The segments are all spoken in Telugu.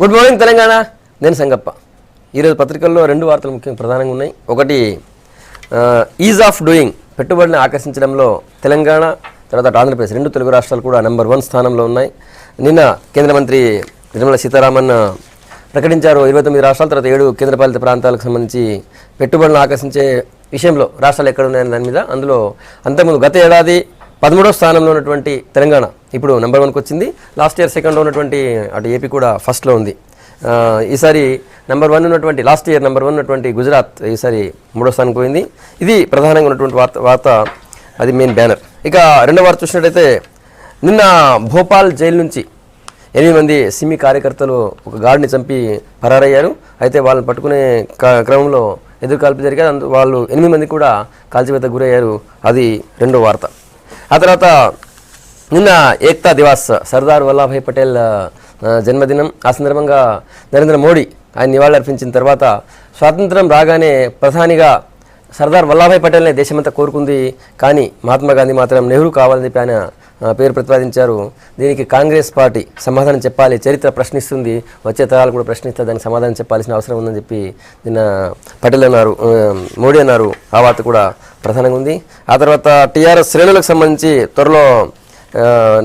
Good morning Telangana. నేను సంగప్ప. ఈరోజు పత్రికల్లో రెండు వార్తలు ముఖ్యంగా ప్రధానంగా ఉన్నాయి. ఒకటి ఈజ్ ఆఫ్ డూయింగ్, పెట్టుబడిని ఆకర్షించడంలో తెలంగాణ తర్వాత ఆంధ్రప్రదేశ్ రెండు తెలుగు రాష్ట్రాలు కూడా నెంబర్ 1 స్థానంలో ఉన్నాయి. నిన్న కేంద్ర మంత్రి నిర్మలా సీతారామన్ ప్రకటించారు 29 రాష్ట్రాల తర్వాత 7 కేంద్రపాలిత ప్రాంతాలకు సంబంధించి పెట్టుబడులను ఆకర్షించే విషయంలో రాష్ట్రాలు ఎక్కడ ఉన్నాయని దాని మీద. అందులో అంతకుముందు గత ఏడాది 13వ స్థానంలో ఉన్నటువంటి తెలంగాణ ఇప్పుడు నెంబర్ 1కి వచ్చింది. లాస్ట్ ఇయర్ సెకండ్లో ఉన్నటువంటి అటు ఏపీ కూడా ఫస్ట్లో ఉంది. ఈసారి నెంబర్ 1 ఉన్నటువంటి లాస్ట్ ఇయర్ నెంబర్ 1 ఉన్నటువంటి గుజరాత్ ఈసారి 3వ స్థానానికి పోయింది. ఇది ప్రధానంగా ఉన్నటువంటి వార్త, అది మెయిన్ బ్యానర్. ఇక రెండవ వార్త చూసినట్టయితే నిన్న భోపాల్ జైలు నుంచి 8 మంది సిమి కార్యకర్తలు ఒక గార్డ్ని చంపి పరారయ్యారు. అయితే వాళ్ళని పట్టుకునే క్రమంలో ఎదురుకాల్పు జరిగారు. వాళ్ళు 8 మంది కూడా కాల్చివేతకు గురయ్యారు. అది రెండో వార్త. ఆ తర్వాత నిన్న ఏక్తా దివాస్, సర్దార్ వల్లభాయ్ పటేల్ జన్మదినం. ఆ సందర్భంగా నరేంద్ర మోడీ ఆయన నివాళులర్పించిన తర్వాత స్వాతంత్రం రాగానే ప్రధానిగా సర్దార్ వల్లభాయ్ పటేల్నే దేశమంతా కోరుకుంది, కానీ మహాత్మా గాంధీ మాత్రం నెహ్రూ కావాలని చెప్పి ఆయన పేరు ప్రతిపాదించారు. దీనికి కాంగ్రెస్ పార్టీ సమాధానం చెప్పాలి, చరిత్ర ప్రశ్నిస్తుంది, వచ్చే తరాలు కూడా ప్రశ్నిస్తే దానికి సమాధానం చెప్పాల్సిన అవసరం ఉందని చెప్పి నిన్న పటేల్ అన్నారు, మోడీ అన్నారు. ఆ వార్త కూడా ప్రధానంగా ఉంది. ఆ తర్వాత టీఆర్ఎస్ శ్రేణులకు సంబంధించి త్వరలో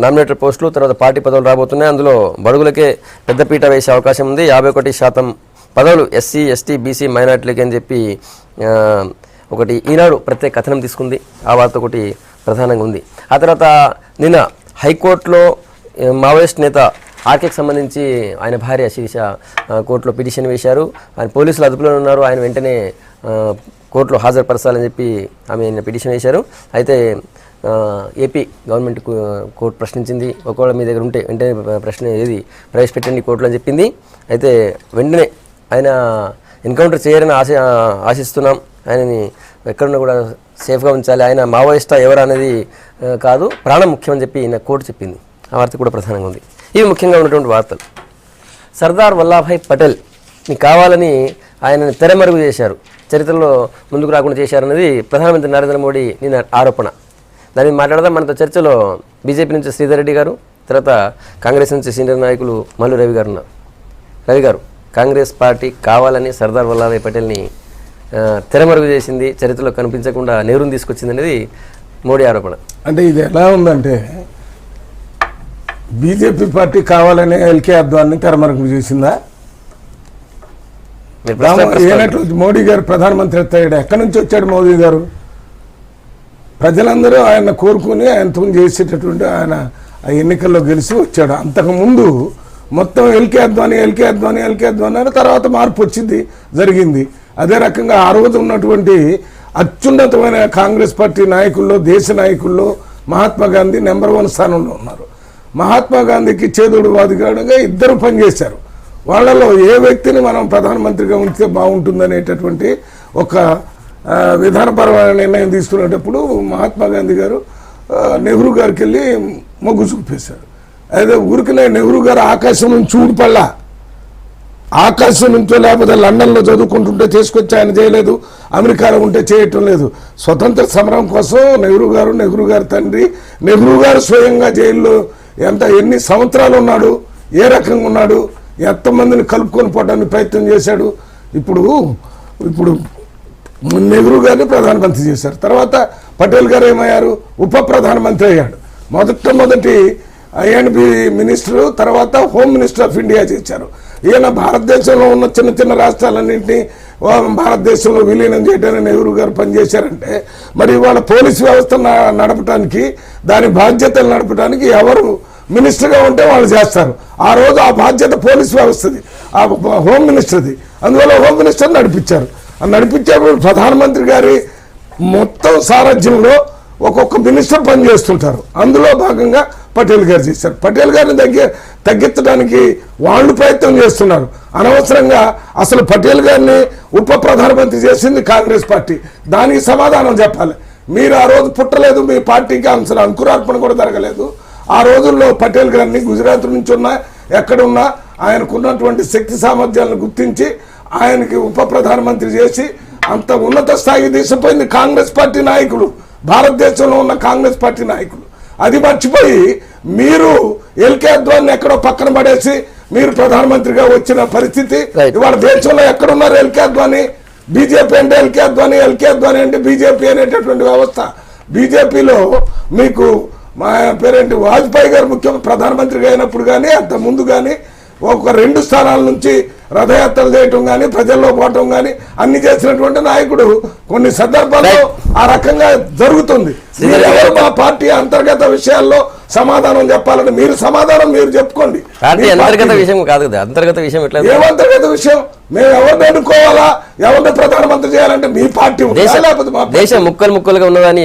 నామినేటెడ్ పోస్టులు తర్వాత పార్టీ పదవులు రాబోతున్నాయి. అందులో బడుగులకే పెద్దపీట వేసే అవకాశం ఉంది. 51% పదవులు ఎస్సీ, ఎస్టీ, బీసీ, మైనార్టీలకి అని చెప్పి ఒకటి ఈనాడు ప్రత్యేక కథనం తీసుకుంది. ఆ వార్త ఒకటి ప్రధానంగా ఉంది. ఆ తర్వాత నిన్న హైకోర్టులో మావోయిస్ట్ నేత ఆర్కేకి సంబంధించి ఆయన భార్య శిరీష కోర్టులో పిటిషన్ వేశారు. ఆయన పోలీసులు అదుపులో ఉన్నారు, ఆయన వెంటనే కోర్టులో హాజరుపరచాలని చెప్పి ఆమె పిటిషన్ వేశారు. అయితే ఏపీ గవర్నమెంట్ కోర్టు ప్రశ్నించింది, ఒకవేళ మీ దగ్గర ఉంటే వెంటనే ప్రశ్న ఏది ప్రవేశపెట్టండి కోర్టులో అని చెప్పింది. అయితే వెంటనే ఆయన ఎన్కౌంటర్ చేయరని ఆశిస్తున్నాం, ఆయనని ఎక్కడున్నా కూడా సేఫ్గా ఉంచాలి, ఆయన మావోయిస్టా ఎవరు అనేది కాదు, ప్రాణం ముఖ్యమని చెప్పి ఈయన కోర్టు చెప్పింది. ఆ వార్త కూడా ప్రధానంగా ఉంది. ఇవి ముఖ్యంగా ఉన్నటువంటి వార్తలు. సర్దార్ వల్లభాయ్ పటేల్ని కావాలని ఆయనని తెరమరుగు చేశారు, చరిత్రలో ముందుకు రాకుండా చేశారన్నది ప్రధానమంత్రి నరేంద్ర మోడీ నిన్న ఆరోపణ. దాన్ని మాట్లాడదాం. మనతో చర్చలో బీజేపీ నుంచి శ్రీధర్ రెడ్డి గారు, తర్వాత కాంగ్రెస్ నుంచి సీనియర్ నాయకులు మల్లు రవి గారు ఉన్నారు. రవి గారు, కాంగ్రెస్ పార్టీ కావాలని సర్దార్ వల్లభాయ్ పటేల్ని తెరమరుగు చేసింది, చరిత్రలో కనిపించకుండా నెహ్రూని తీసుకొచ్చింది అనేది మోడీ ఆరోపణ. అంటే ఇది ఎలా ఉందంటే బీజేపీ పార్టీ కావాలని ఎల్కే అద్వాన్ని తెరమరుగు చేసిందా? ఏనట్లు మోడీ గారు ప్రధానమంత్రి అయ్యాడు, ఎక్కడి నుంచి వచ్చాడు మోదీ గారు? ప్రజలందరూ ఆయన కోరుకుని ఆయనతో చేసేటటువంటి ఆయన ఆ ఎన్నికల్లో గెలిచి వచ్చాడు. అంతకుముందు మొత్తం ఎల్కే అద్వానీ అని తర్వాత మార్పు వచ్చింది జరిగింది. అదే రకంగా ఆ రోజు ఉన్నటువంటి అత్యున్నతమైన కాంగ్రెస్ పార్టీ నాయకుల్లో, దేశ నాయకుల్లో మహాత్మా గాంధీ నెంబర్ 1 స్థానంలో ఉన్నారు. మహాత్మా గాంధీకి చేదోడు వాదుగాడుగా ఇద్దరు పనిచేశారు. వాళ్ళలో ఏ వ్యక్తిని మనం ప్రధానమంత్రిగా ఉంచితే బాగుంటుందనేటటువంటి ఒక విధానపరమైన నిర్ణయం తీసుకునేటప్పుడు మహాత్మా గాంధీ గారు నెహ్రూ గారికి వెళ్ళి మొగ్గు చూపేశారు. అయితే ఊరికనే నెహ్రూ గారు ఆకాశం నుంచి చూడుపల్లా, ఆకాశం నుంచో లేకపోతే లండన్లో చదువుకుంటుంటే తీసుకొచ్చి ఆయన చేయలేదు, అమెరికాలో ఉంటే చేయటం లేదు. స్వతంత్ర సమరం కోసం నెహ్రూ గారు తండ్రి నెహ్రూ గారు స్వయంగా జైల్లో ఎన్ని సంవత్సరాలు ఉన్నాడు, ఏ రకంగా ఉన్నాడు, ఎంతమందిని కలుపుకొని పోవడానికి ప్రయత్నం చేశాడు. ఇప్పుడు నెహ్రూ గారిని ప్రధానమంత్రి చేశారు. తర్వాత పటేల్ గారు ఏమయ్యారు? ఉప ప్రధానమంత్రి అయ్యాడు. మొదటి ఐఎన్బి మినిస్టరు, తర్వాత హోమ్ మినిస్టర్ ఆఫ్ ఇండియా చేశారు. ఈయన భారతదేశంలో ఉన్న చిన్న చిన్న రాష్ట్రాలన్నింటినీ భారతదేశంలో విలీనం చేయడానికి నెహ్రూ గారు పనిచేశారంటే మరి వాళ్ళ పోలీసు వ్యవస్థ నడపడానికి, దాని బాధ్యతలు నడపడానికి ఎవరు మినిస్టర్గా ఉంటే వాళ్ళు చేస్తారు. ఆ రోజు ఆ బాధ్యత పోలీసు వ్యవస్థది, ఆ హోమ్ మినిస్టర్ది. అందువల్ల హోమ్ మినిస్టర్ నడిపించారు. నడిపించేప్పుడు ప్రధానమంత్రి గారి మొత్తం సారథ్యంలో ఒక్కొక్క మినిస్టర్ పనిచేస్తుంటారు. అందులో భాగంగా పటేల్ గారు చేశారు. పటేల్ గారిని తగ్గించడానికి వాళ్ళు ప్రయత్నం చేస్తున్నారు. అనవసరంగా అసలు పటేల్ గారిని ఉప ప్రధానమంత్రి చేసింది కాంగ్రెస్ పార్టీ. దానికి సమాధానం చెప్పాలి. మీరు ఆ రోజు పుట్టలేదు, మీ పార్టీకి అసలు అంకురార్పణ కూడా జరగలేదు. ఆ రోజుల్లో పటేల్ గారిని గుజరాత్ నుంచి ఉన్నా ఎక్కడున్నా ఆయనకున్నటువంటి శక్తి సామర్థ్యాలను గుర్తించి ఆయనకి ఉప ప్రధానమంత్రి చేసి అంత ఉన్నత స్థాయికి తీసుకుపోయింది కాంగ్రెస్ పార్టీ నాయకులు, భారతదేశంలో ఉన్న కాంగ్రెస్ పార్టీ నాయకులు. అది మర్చిపోయి మీరు ఎల్కే అద్వాన్ని ఎక్కడో పక్కన పడేసి మీరు ప్రధానమంత్రిగా వచ్చిన పరిస్థితి. Right. ఇవాళ దేశంలో ఎక్కడున్నారు ఎల్కే అద్వానీ? బీజేపీ అంటే ఎల్కే అద్వానీ అంటే బీజేపీ అనేటటువంటి వ్యవస్థ. బీజేపీలో మీకు మా పేరేంటి వాజ్పేయి గారు ప్రధానమంత్రిగా అయినప్పుడు కానీ అంత ముందు కానీ ఒక 2 స్థానాల నుంచి రథయాత్రలు చేయటం కానీ ప్రజల్లో పోవటం కానీ అన్ని చేసినటువంటి నాయకుడు. కొన్ని సందర్భాల్లో ఆ రకంగా జరుగుతుంది. ఎవరు మా పార్టీ అంతర్గత విషయాల్లో సమాధానం చెప్పాలని మీరు చెప్పుకోండి. పార్టీ అంతర్గత విషయం కాదు కదా, అంతర్గత విషయం ఎట్లా? ఏమంతర్గత విషయం? మేము ఎవరిని ఎన్నుకోవాలా, ఎవరిని ప్రధానమంత్రి చేయాలంటే మీ పార్టీ లేకపోతే మా దేశం ముక్కలుగా ఉన్నదని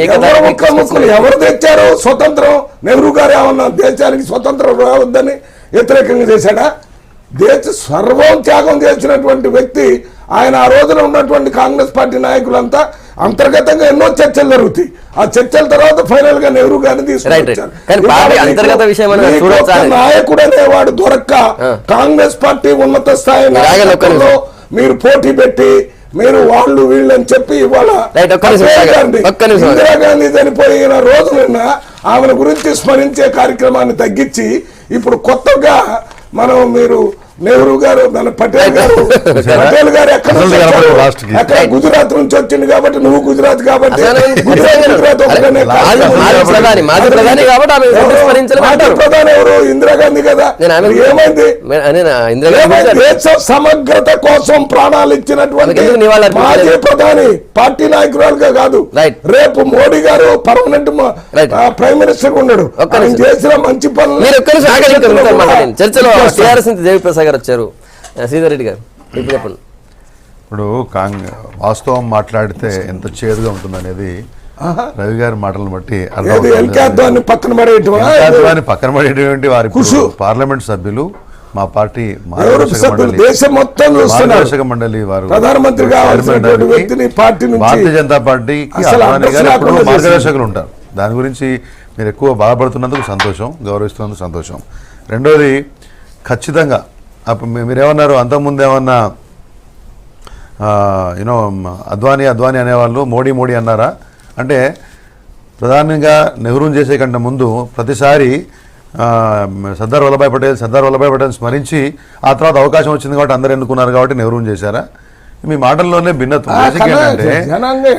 ముక్కలు ఎవరు తెచ్చారు స్వతంత్రం? నెహ్రూ గారు ఏమన్నా దేశానికి స్వతంత్రం రావద్దని వ్యతిరేకంగా చేశాడా? దేశ సర్వం త్యాగం చేసినటువంటి వ్యక్తి ఆయన. ఆ రోజున ఉన్నటువంటి కాంగ్రెస్ పార్టీ నాయకులంతా అంతర్గతంగా ఎన్నో చర్చలు జరుగుతాయి. ఆ చర్చల తర్వాత ఫైనల్ గా నెహ్రూ గారిని తీసుకొచ్చారు. నాయకుడు అనేవాడు దొరక్క కాంగ్రెస్ పార్టీ ఉన్నత స్థాయి నాయకుల్లో మీరు పోటీ పెట్టి మీరు వాళ్ళు వీళ్ళని చెప్పి ఇవాళ ఇందిరాగాంధీ చనిపోయిన రోజు నిన్న ఆమెను గురించి స్మరించే కార్యక్రమాన్ని తగ్గించి ఇప్పుడు కొత్తగా మీరు నెహ్రూ గారు మన పటేల్ గారు ఎక్కడ గుజరాత్ నుంచి వచ్చింది కాబట్టి నువ్వు గుజరాత్ కాబట్టి ప్రధాని ఎవరు? ఇందిరాగాంధీ కదా. ఏమైంది? దేశ సమగ్రత కోసం ప్రాణాలు ఇచ్చినటువంటి మాజీ ప్రధాని పార్టీ నాయకురాలుగా కాదు. రేపు మోడీ గారు పర్మనెంట్ ప్రైమ్ మినిస్టర్ ఉన్నాడు. చేసిన మంచి పనులు చర్చలో దేవిప్రసాద్ వచ్చారు. శ్రీధర్ రెడ్డి గారు ఇప్పుడు చెప్పండి. ఇప్పుడు వాస్తవం మాట్లాడితే ఎంత చేదుగా ఉంటుందనేది రవి గారి మాటలను బట్టి పక్కన పడేటువంటి వారి పార్లమెంట్ సభ్యులు మా పార్టీ మార్గదర్శక మండలి వారు ప్రధానమంత్రి భారతీయ జనతా పార్టీకి మార్గదర్శకులు ఉంటారు. దాని గురించి మీరు ఎక్కువ బాధపడుతున్నందుకు సంతోషం, గౌరవిస్తున్నందుకు సంతోషం. రెండోది ఖచ్చితంగా మీరేమన్నారు అంతకుముందు ఏమన్నా యూనో అద్వానీ అనేవాళ్ళు మోడీ అన్నారా అంటే ప్రధానంగా నెహ్రూని చేసే కంటే ముందు ప్రతిసారి సర్దార్ వల్లభాయ్ పటేల్ స్మరించి ఆ తర్వాత అవకాశం వచ్చింది కాబట్టి అందరూ ఎన్నుకున్నారు కాబట్టి నెహ్రూని చేశారా? మీ మాటల్లోనే భిన్నత్వం. ఏంటంటే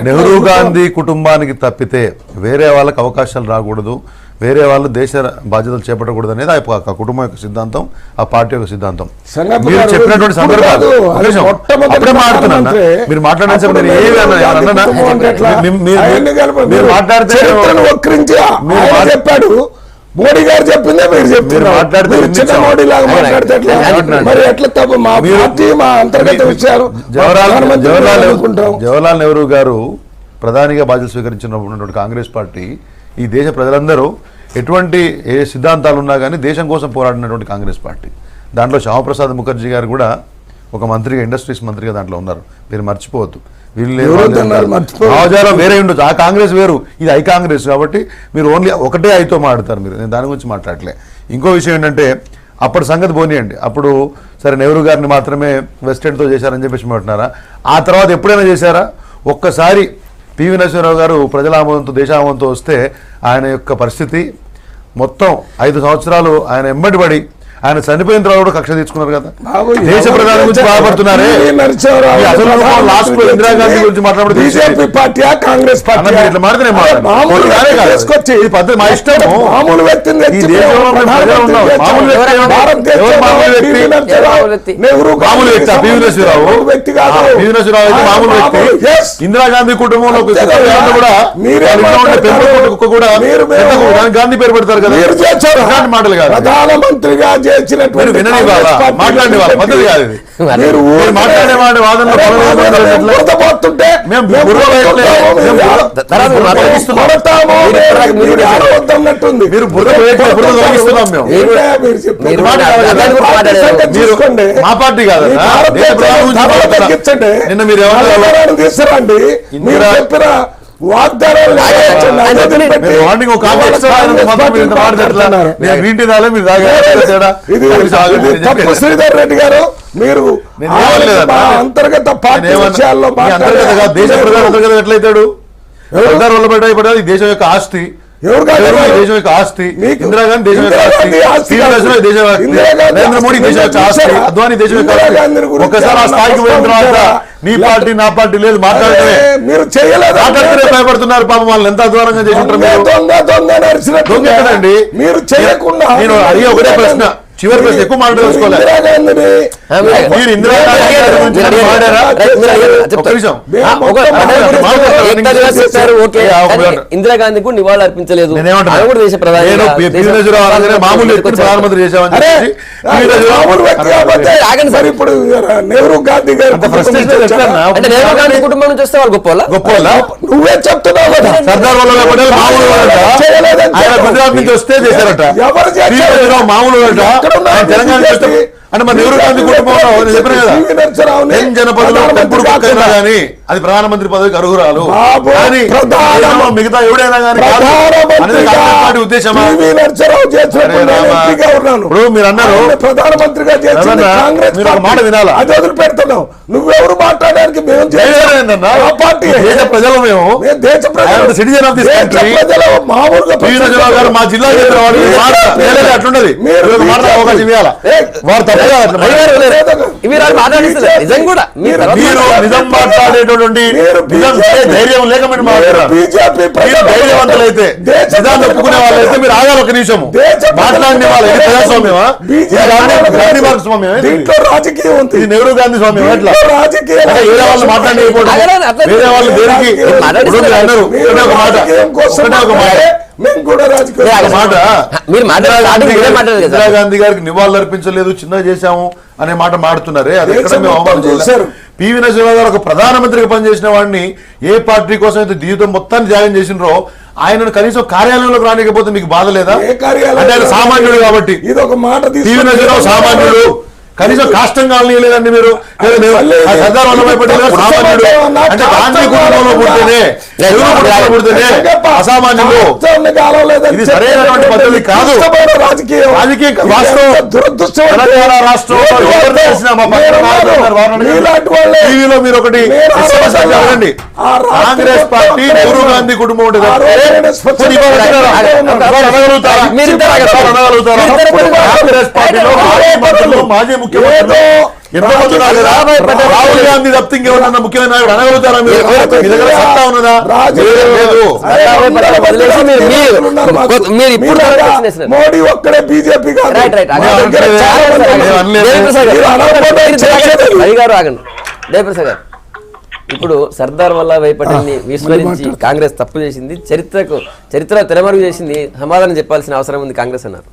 నెహ్రూ గాంధీ కుటుంబానికి తప్పితే వేరే వాళ్ళకి అవకాశాలు రాకూడదు, వేరే వాళ్ళు దేశ బాధ్యతలు చేపట్టకూడదు అనేది ఆ కుటుంబం యొక్క సిద్ధాంతం, ఆ పార్టీ యొక్క సిద్ధాంతం. మీరు చెప్పినటువంటి సందర్భాలు మీరు మాట్లాడిన చెప్పాడు మోడీ గారు చెప్పిందే మీరు చెప్తున్నారు. మోడీ లాగా మాట్లాడితే మరి ఎట్లా తప్ప మా పార్టీ మా అంతర్గత విషయాలు జవహర్లాల్ నెహ్రూ గారు ప్రధానిగా బాధ్యత స్వీకరించినటువంటి కాంగ్రెస్ పార్టీ ఈ దేశ ప్రజలందరూ ఎటువంటి ఏ సిద్ధాంతాలు ఉన్నా కానీ దేశం కోసం పోరాడినటువంటి కాంగ్రెస్ పార్టీ. దాంట్లో శ్యామప్రసాద్ ముఖర్జీ గారు కూడా ఒక మంత్రిగా, ఇండస్ట్రీస్ మంత్రిగా దాంట్లో ఉన్నారు. మీరు మర్చిపోవద్దు. భావజాలం వేరే ఉండొచ్చు, ఆ కాంగ్రెస్ వేరు, ఇది ఐ కాంగ్రెస్. కాబట్టి మీరు ఓన్లీ ఒకటే ఐతో మాట్లాడతారు. మీరు నేను దాని గురించి మాట్లాడలే. ఇంకో విషయం ఏంటంటే అప్పటి సంగతి పోనీయండి. అప్పుడు సరే నెహ్రూ గారిని మాత్రమే వెస్ట్ ఎండ్తో చేశారని చెప్పేసి మాట్లాడారా? ఆ తర్వాత ఎప్పుడైనా చేశారా? ఒక్కసారి పివి నరసింహారావు గారు ప్రజల ఆమోదంతో దేశామోదంతో వస్తే ఆయన యొక్క పరిస్థితి మొత్తం 5 సంవత్సరాలు ఆయన ఎంబడిపడి ఆయన చనిపోయిన తర్వాత కూడా కక్ష తీసుకున్నారు కదా. దేశ ప్రధాని గురించి బాధపడుతున్నారే. ఇందిరాగాంధీ గురించి మాట్లాడుతూ కాంగ్రెస్ పార్టీ ఇట్లా మాట్లాడితే మా ఇష్టం. మామూలు వ్యక్తిని ఇందిరాగాంధీ కుటుంబంలో కూడా గాంధీ పేరు పెడతారు కదా. మాటలు కాదు. ప్రధానమంత్రిగా మా పార్టీ కాదు. నిన్న మీరు తీసుకురండి. మీరు చెప్పిన వాగ్దానాలు శ్రీధర్ రెడ్డి గారు మీరు అంతర్గత పార్టీ విషయాల్లో దేశ ప్రధాని అంతర్గత ఎట్లయితాడు? సర్దార్ వల్లభాయ్ పటేల్ ఈ దేశం యొక్క ఆస్తి, ఎవరు కాదన్నారు? దేశం యొక్క ఆస్తి, మీకు ఇందిరాగాంధీ దేశం యొక్క ఆస్తి, దేశం యొక్క ఆస్తి, నరేంద్ర మోడీ దేశం యొక్క ఆస్తి, అద్వానీ దేశం యొక్క ఆస్తి. ఒక్కసారి ఆ స్థాయికి పోయిన తర్వాత నీ పార్టీ నా పార్టీ లేదు మాట్లాడటమే. మీరు చేయలేదు, మాట్లాడితే భయపడుతున్నారు పాపం. వాళ్ళని ఎంత దూరంగా చేసి ఉంటారు మీరు. దొంగ ఎక్కడండి? మీరు చేయకుండా నేను అడిగే ఒకటే ప్రశ్న, చివరి ప్రశ్న, ఎక్కువ మాట్లాడుకోలేదు. మీరు ఇందిరాగాంధీ గురించి మాట్లాడారా? ఒక్క నిమిషం. ఇందిరాగాంధీ కూడా నివాళులు అర్పించలేదు. దేశ మామూలు ప్రధానమంత్రి చేసామని ఇప్పుడు నెహ్రూ గాంధీ గారు అంటే నెహ్రూ గాంధీ కుటుంబం నుంచి వస్తే వాళ్ళు గొప్ప గొప్ప నువ్వే చెప్తున్నావు కదా. సర్దార్ వల్లభాయ్ పటేల్ మామూలు ఆయన గుజరాత్ నుంచి వస్తే చేశారట. మామూలు తెలంగాణ అంటే మన నెహ్రూ గాంధీ కుటుంబంలో చెప్పిన కదా, జనపదలో పెంపుడు కుక్కైనా కానీ అది ప్రధానమంత్రి పదవికి అర్హురాలు. మిగతా ఎవడైనా కానీ పార్టీ ఉద్దేశమా? ఇప్పుడు మీరు అన్నారు ప్రధానమంత్రిగా మాట వినాలా? అది వదిలిపెడుతున్నావు. నువ్వెవరు మాట్లాడడానికి? మేము పార్టీ ప్రజలు, మేము సిటిజన్ ఆఫ్ దిస్ కంట్రీ. గారు మా జిల్లా అట్లుంటది. అవకాశం ఇవ్వాలా? వారు తప్ప నిజం మాట్లాడేటటువంటి ధైర్యం లేక మీరు మాట్లాడారు. ధైర్యవంతులైతే నిజాన్ని ఒప్పుకునే వాళ్ళైతే మీరు ఆగాలి ఒక నిమిషం. మాట్లాడిన వాళ్ళు ప్రజాస్వామ్యమా? గాంధీ భాగస్వామ్యం? రాజకీయం ఉంది. ఇది నెహ్రూ గాంధీ స్వామ్యం. ఎట్లా రాజకీయం వేరే వాళ్ళు మాట్లాడకపోవడం, వేరే వాళ్ళు దేనికి అన్నారు? ఒక మాట ఇందిరాగాంధీ గారికి నివాళులు అర్పించలేదు, చిన్న చేశాము అనే మాట మాడుతున్నారే, అది ఎక్కడ మేము అవమానం చేశారు? పివి నరసింహరావు గారు ఒక ప్రధానమంత్రిగా పనిచేసిన వాడిని, ఏ పార్టీ కోసం అయితే జీవితం మొత్తాన్ని త్యాగం చేసినరో ఆయనను కనీసం కార్యాలయంలోకి రానికపోతే మీకు బాధ లేదా? అంటే ఆయన సామాన్యుడు కాబట్టి. పివి నరసింహరావు సామాన్యుడు, కనీసం కాష్టం కాలనీయలేదండి మీరు. సర్దార్ వల్లభాయ్ పటేల్ సామాన్యుడు అంటే గాంధీ కుటుంబంలో పుడితేనే అసామాన్యులు. ఇది సరైనటువంటి పద్ధతి కాదు. రాజకీయ వాస్తవం టీవీలో మీరు ఒకటి అడగండి. కాంగ్రెస్ పార్టీ నెహ్రూ గాంధీ కుటుంబం ఉంటుంది. కాంగ్రెస్ పార్టీలో మాజీ ముఖ్యమంత్రి రాహుల్ గాంధీ తప్పితే ఇంకెవరన్నా ముఖ్యమైన నాయకుడు అనగలుగుతారా మీరు? మీ దగ్గర సత్తా ఉన్నదా? మోడీ ఒక్కడే బీజేపీ ఇప్పుడు సర్దార్ వల్లభాయ్ పటేల్ ని విస్మరించి కాంగ్రెస్ తప్పు చేసింది, చరిత్ర తెరమరుగు చేసింది, సమాధానం చెప్పాల్సిన అవసరం ఉంది కాంగ్రెస్ అన్నారు.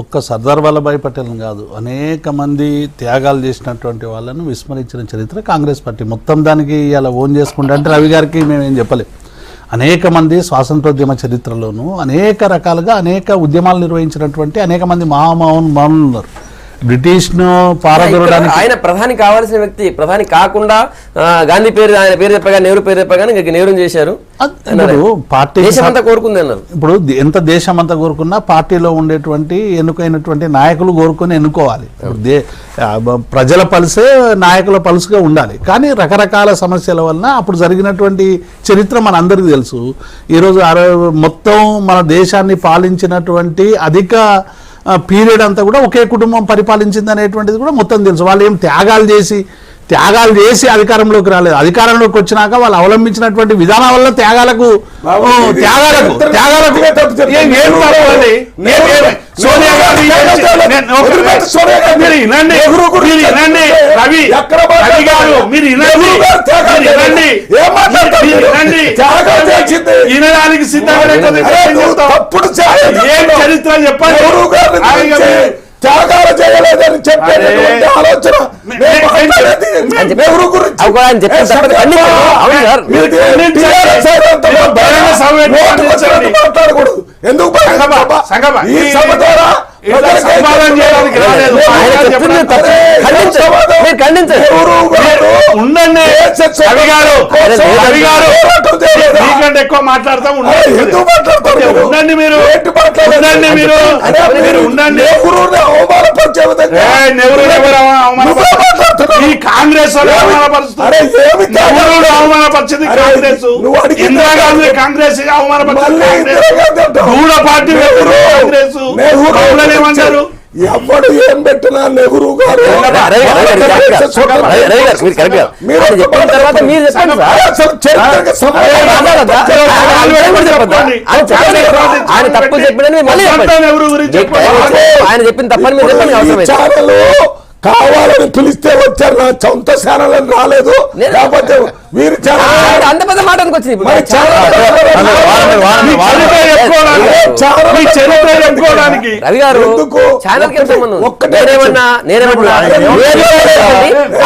ఒక్క సర్దార్ వల్లభాయ్ పటేల్ కాదు, అనేక మంది త్యాగాలు చేసినటువంటి వాళ్ళను విస్మరించిన చరిత్ర కాంగ్రెస్ పార్టీ. మొత్తం దానికి ఇలా ఓన్ చేసుకుంటే అంటే రవి గారికి మేమేం చెప్పలేం. అనేక మంది స్వాతంత్రోద్యమ చరిత్రలోనూ అనేక రకాలుగా అనేక ఉద్యమాలు నిర్వహించినటువంటి అనేక మంది మహామహులు ఉన్నారు. బ్రిటిష్ను పారదోలడానికి ఆయన ప్రధాని కావాల్సిన వ్యక్తి, ప్రధాని కాకుండా గాంధీ పేరు, ఆయన పేరు చెప్పగా, నెహ్రూ పేరు చెప్పగానే నెహ్రూ చేశారు. పార్టీ దేశమంతా కోరుకుంది అన్నారు. ఇప్పుడు ఎంత దేశం అంతా కోరుకున్నా పార్టీలో ఉండేటువంటి ఎన్నుకైనటువంటి నాయకులు కోరుకొని ఎన్నుకోవాలి. ప్రజల పలుసే నాయకుల పలుసుగా ఉండాలి. కానీ రకరకాల సమస్యల వలన అప్పుడు జరిగినటువంటి చరిత్ర మన అందరికీ తెలుసు. ఈరోజు మొత్తం మన దేశాన్ని పాలించినటువంటి అధిక పీరియడ్ అంతా కూడా ఒకే కుటుంబం పరిపాలించింది అనేటువంటిది కూడా మొత్తం తెలుసు. వాళ్ళు ఏం త్యాగాలు చేసి అధికారంలోకి రాలేదు. అధికారంలోకి వచ్చినాక వాళ్ళు అవలంబించినటువంటి విధానం వల్ల త్యాగాలకు సోనియా గాంధీ వినడానికి సిద్ధంగా చరిత్ర చెప్పండి. త్యాగాలు చేయలేదని చెప్పేటటువంటి ఆలోచన నెహ్రూ గురించి మాట్లాడకూడదు. ఎందుకు ఈ సభ ద్వారా ఉండండి. ఎక్కువ మాట్లాడతాం ఉండండి. మీరు ఉండండి. అవమానపరిచే విధంగా ఈ కాంగ్రెస్ వాళ్ళు అవమానపరుస్తారు. అరే ఏమి నెహ్రూను అవమానపరిచింది అరే, కాంగ్రెస్, నువ్వు అడిగిన ఇందిరాగాంధీ కాంగ్రెస్ అవమానపరిచింది మళ్ళీ కాంగ్రెస్, ఇందిరాగాంధీ అంటావు. గూడ పార్టీ కాంగ్రెస్ మమ్మల్ని ఏమంటారు? ఎవడు ఏం పెట్టినా నెహ్రూ గారు రవి గారు మీరు కరెక్ట్ గారు మీరు ఆయన చెప్పిన తర్వాత మీరు చెప్పండి సార్. అసలు చరిత్రకి సంబంధం మాట్లాడొద్దా? ఆయన తప్పు చెప్పినని మీరు మళ్ళీ చెప్పండి. నెహ్రూ గురించి ఆయన చెప్పిన తప్పని మీరు చెప్పండి అవసరం అయితే. ఛానల్ కావాలని పిలిస్తే వచ్చారు, నా సొంత ఛానల్ అని రాలేదు. లేకపోతే వీరి ఆయన ఛానల్ అంత పెద్ద మాట అనుకొచ్చింది ఇప్పుడు. మరి ఛానల్ మీ చరిత్ర చెప్పుకోవడానికి రవి గారు ఎందుకు? ఛానల్ కి సంబంధం ఉంది. ఒక్కటే నేనేమన్నా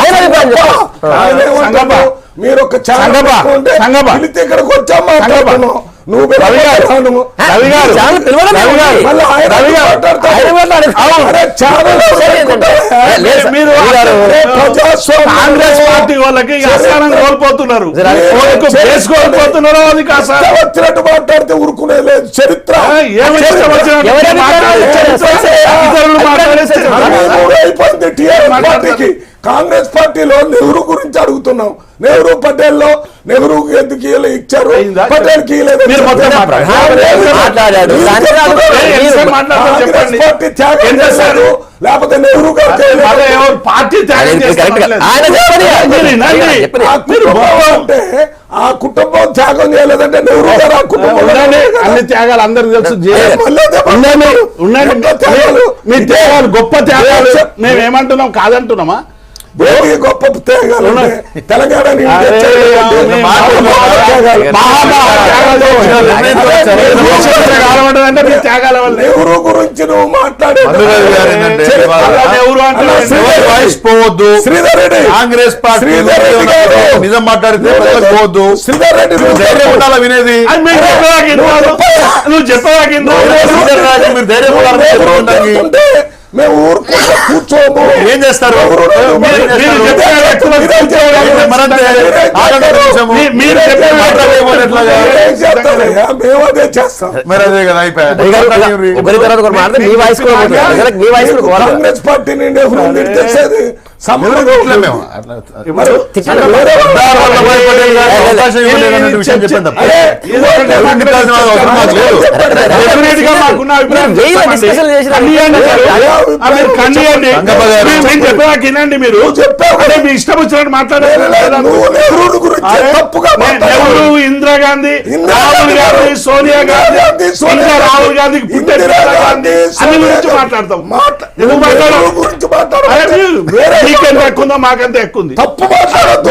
ఆయన అభిప్రాయం చెప్పండి. మీరు ఒక ఛానల్ సంగప్ప, పెట్టుకుంటే సంగప్ప. పిలిస్తే ఇక్కడికి వచ్చాం మాట్లాడుతున్నాం. నువ్వు రవి గారు, రవి గారు, ఛానల్ పిలవడమే రవి గారు, ఉంది. మళ్ళీ ఆయన రవి గారు, మాట్లాడతాడు. ఆయన మాట్లాడారు. అరే ఛానల్ సరే ఏంటంటే, లేదు సార్. మీరు రవి గారు, కాంగ్రెస్ పార్టీ వాళ్ళకి అసహనం కోల్పోతున్నారు, సరే, వాళ్ళకు బేస్ కోల్పోతున్నారు. అది కాదు సార్. వచ్చినట్టు మాట్లాడితే ఊరుకునే లేదు. చరిత్ర ఏమి ఇష్టం వచ్చినట్టు ఎవరి మాట్లాడే చరిత్ర, ఇతరులు మాట్లాడే చరిత్ర. అయిపోయింది టీఆర్ఎస్ పార్టీకి. కాంగ్రెస్ పార్టీలో నెహ్రూ గురించి అడుగుతున్నాం. నెహ్రూ పటేల్ లో నెహ్రూ ఎందుకు ఇచ్చారు, అయిందా? పటేల్ కి మీరు మొత్తం మాట్లాడాడు. చెప్పండి. పార్టీ త్యాగం ఏం చేశారు? చేశారు, లేకపోతే నెహ్రూ గారు మళ్ళీ ఎవరు పార్టీ త్యాగం ఆయన కరెక్ట్ గా చేస్తారు? ఆయన చెప్పండి. మీరు వినండి. చెప్పండి. ఆ కుటుంబం అంటే ఆ కుటుంబం త్యాగం చేయలేదంటే నెహ్రూ గారు ఆ కుటుంబంలో ఉండండి, అన్ని త్యాగాలు అందరికి తెలుసు. మళ్ళీ అదే ఉండండి, ఉండండి. ఎంత త్యాగాలు? మీ త్యాగాలు గొప్ప త్యాగాలు. మేము ఏమంటున్నాం, కాదంటున్నామా? దేనికి గొప్ప త్యాగాలు ఉన్నాయి? తెలంగాణని అరే, ఇండియా అంటే మీ త్యాగాల వల్ల నెహ్రూ గురించి నువ్వు మాట్లాడే మల్లురాజు గారు ఏంటంటే ఎవరు ఎవరి వాయిస్ పోవద్దు. శ్రీధర్ రెడ్డి కాంగ్రెస్ పార్టీ శ్రీధర్ రెడ్డి గారు. నిజం మాట్లాడితే ప్రజలకు పోవద్దు. శ్రీధర్ రెడ్డి ధైర్యం ఉండాలా వినేది. నువ్వు చెప్పేదాకా శ్రీధర్ రాజు మీరు ధైర్యం ఉండాలి చెప్పడానికి. ఉంటే మేము ఊరుకుంటే కూర్చోము. ఏం చేస్తారు? మీరు చెప్పిన మాట్లాడలేమో ఎట్లాగా? ఏం చేస్తామయ్యా? మేము అదే చేస్తాం. మరి అదే కదా అయిపోయింది. ఒకరి తర్వాత ఒకరు మాట్లాడితే మీ వాయిస్ కూడా పోతుంది. ప్రజలకు మీ వాయిస్ కూడా పోవాలి. కాంగ్రెస్ పార్టీని నెహ్రూ తెచ్చేది సంబంధం ఇట్లా మేము అట్లా మరి తిట్టండి. వేరే వాళ్ళు- సర్దార్ వల్లభాయ్ పటేల్ గారు అవకాశం ఇవ్వలేదనే విషయం చెప్పాను తప్ప. ఎవరిని తిట్టాల్సిన అవసరం మాకు లేదు. డెఫినెట్ గా మాకున్న అభిప్రాయం వెయ్యి చెప్పండి. డిస్కషన్ చేసిన కన్నియండి మీరు. మీరు కన్నియండి. సంగప్ప గారు. మేము చెప్పేదాకా వినండి మీరు. చెప్పావు. అదే మీ ఇష్టం వచ్చినట్టు మాట్లాడారు. నువ్వు నెహ్రూ గురించి తప్పుగా మాట్లాడావు. నెహ్రూ, ఇందిరాగాంధీ, రాహుల్ గాంధీ, సోనియా గాంధీ, ఇంకా రాహుల్ గాంధీకి పుట్టే గాంధీ అన్ని గురించి మాట్లాడతాం. ఎందుకు మాట్లాడడం? నెహ్రూ గురించి అరే మాట్లాడదు. మీరు మీకెంత ఎక్కువ ఉందో మాకంత ఎక్కువ ఉంది. తప్పు మాట్లాడద్దు.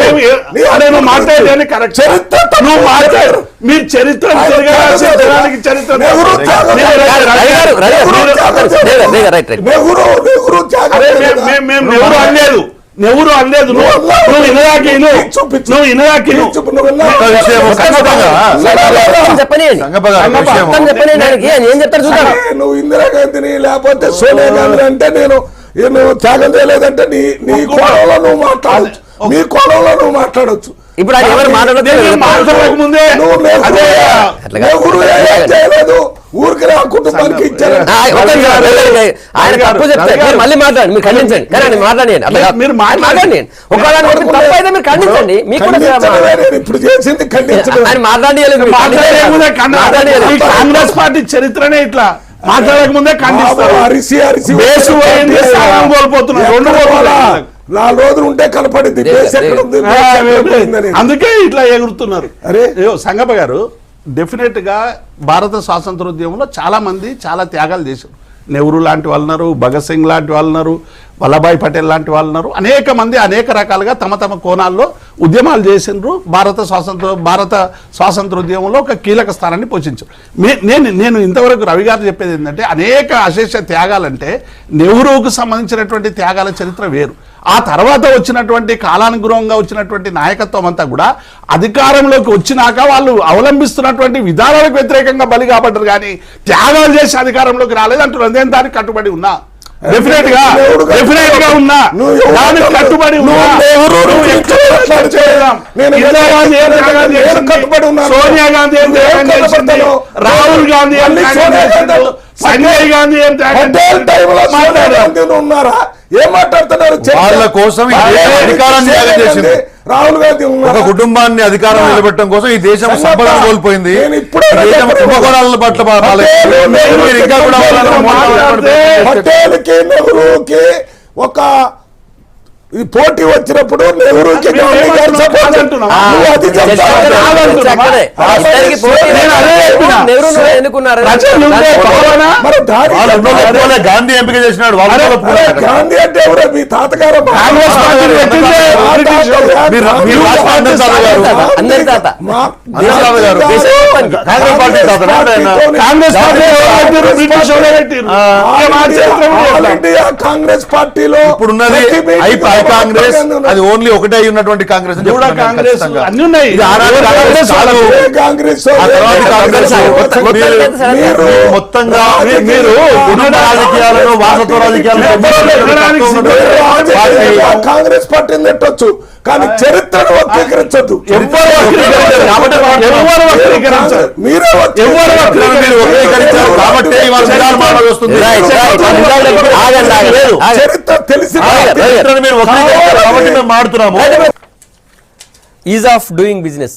అదే నువ్వు మాట్లాడేది కరెక్ట్. చరిత్ర తప్పు నువ్వు మాట్లాడు. మీరు చరిత్ర తిరగరాసి జనానికి చరిత్ర నెహ్రూ త్యాగం మీరు చేశారు. రవి గారు, రవి గారు, నెహ్రూ త్యాగం చేశారు. Right, right, right. నెహ్రూ త్యాగం అరే చేయలేదా? మేము నెహ్రూ అనలేదు, నెహ్రూ అనలేదు. నువ్వు ఇనదాకిను, నువ్వు ఇనదాకిను. ఒక విషయం సంగపంగా చెప్పనియండి. సంగప గారు ఒక విషయం. మొత్తం చెప్పనియండి ఆయనకి. ఆయన ఏం చెప్తారు చూద్దాం. అరే, నువ్వు ఇందిరాగాంధీని లేకపోతే సోనియా గాంధీ అంటే నేను త్యాగం చేయలేదంటే నీ కోణంలో నువ్వు మాట్లాడచ్చు. నీ కోణంలో నువ్వు మాట్లాడొచ్చు. ఇప్పుడు ఆయన ఎవరు నేను మాట్లాడక ముందే నువ్వు అదే నెహ్రూ ఏం చేయలేదు. ఊరికి నా కుటుంబానికి ఇచ్చారు. ఆయన తప్పు చెప్తారు. మీరు మళ్ళీ మాట్లాడండి, మీరు ఖండించండి. కానీ ఆయన మాట్లాడండి. అట్లా కాదు. మీరు మాట్లాడండి. ఒకవేళ తప్పు అయితే మీరు ఖండించండి. మీకు కూడా ఖండించడమే నేను ఇప్పుడు చేసింది ఖండించడం. ఆయన మాట్లాడలేదు. మాట్లాడకముందే ఈ కాంగ్రెస్ పార్టీ చరిత్రనే ఇట్లా మాట్లాడక ముందే ఖండిస్తారు. అరిసి అరిసి బేసు పోయింది, స్థానం కోల్పోతున్నారు. రెండు కోల్పోతున్నారు. 4 రోజులు ఉంటే కనపడింది. బేస్ ఎక్కడ ఉంది? బేస్ ఎక్కడ పోయిందని. అందుకే ఇట్లా ఎగురుతున్నారు. అరే సంగప్ప గారు, డెఫినెట్ గా భారత స్వాతంత్రోద్యమంలో చాలా మంది చాలా త్యాగాలు చేశారు. నెహ్రూ లాంటి వాళ్ళు ఉన్నారు, భగత్ సింగ్ లాంటి వాళ్ళు ఉన్నారు, వల్లభాయ్ పటేల్ లాంటి వాళ్ళు ఉన్నారు. అనేక మంది అనేక రకాలుగా తమ తమ కోణాల్లో ఉద్యమాలు చేసిండ్రు. భారత స్వాతంత్రోద్యమంలో ఒక కీలక స్థానాన్ని పోషించారు. నేను ఇంతవరకు రవి గారు చెప్పేది ఏంటంటే, అనేక అశేష త్యాగాలంటే నెహ్రూకు సంబంధించినటువంటి త్యాగాల చరిత్ర వేరు. ఆ తర్వాత వచ్చినటువంటి కాలానుగుణంగా వచ్చినటువంటి నాయకత్వం అంతా కూడా అధికారంలోకి వచ్చినాక వాళ్ళు అవలంబిస్తున్నటువంటి విధానాలకు వ్యతిరేకంగా బలి కాబడ్డారు. కానీ త్యాగాలు చేసి అధికారంలోకి రాలేదు అంటున్నారు. నేను దానికి కట్టుబడి ఉన్నా. డెఫినెట్ గా ఉన్నా దానికి కట్టుబడి ఉన్నా. ఇందిరా గాంధీ ఏం త్యాగం చేసింది, సోనియా గాంధీ ఏం త్యాగం చేసింది, రాహుల్ గాంధీ ఏం త్యాగం చేసింది, సంజయ్ గాంధీ ఏం త్యాగం చేసింది, ఉన్నారా? ఏం మాట్లాడుతున్నారు? వాళ్ళ కోసం అధికారాన్ని త్యాగం చేసింది రాహుల్ గాంధీ ఒక కుటుంబాన్ని అధికారం నిలబెట్టడం కోసం ఈ దేశం సంపదను కోల్పోయింది. కుంభకోణాల పట్ల ఇంకా కూడా పటేల్కి నెహ్రూకి ఒక ఈ పోటీ వచ్చినప్పుడు నెహ్రూకి గాంధీ ఎంపిక చేసినాడు. గాంధీ అంటే ఎవరో మీ తాతగారు కాంగ్రెస్ పార్టీలో ఇప్పుడున్నది కాంగ్రెస్, అది ఓన్లీ ఒకటే ఉన్నటువంటి కాంగ్రెస్. మొత్తంగా మీరు కుటుంబ రాజకీయాలను, వారసత్వ రాజకీయాలను కాంగ్రెస్ పార్టీని నెట్టొచ్చు, కానీ చరిత్రను వక్రీకరించద్దు. చరిత్ర తెలిసి ఈజ్ ఆఫ్ డూయింగ్ బిజినెస్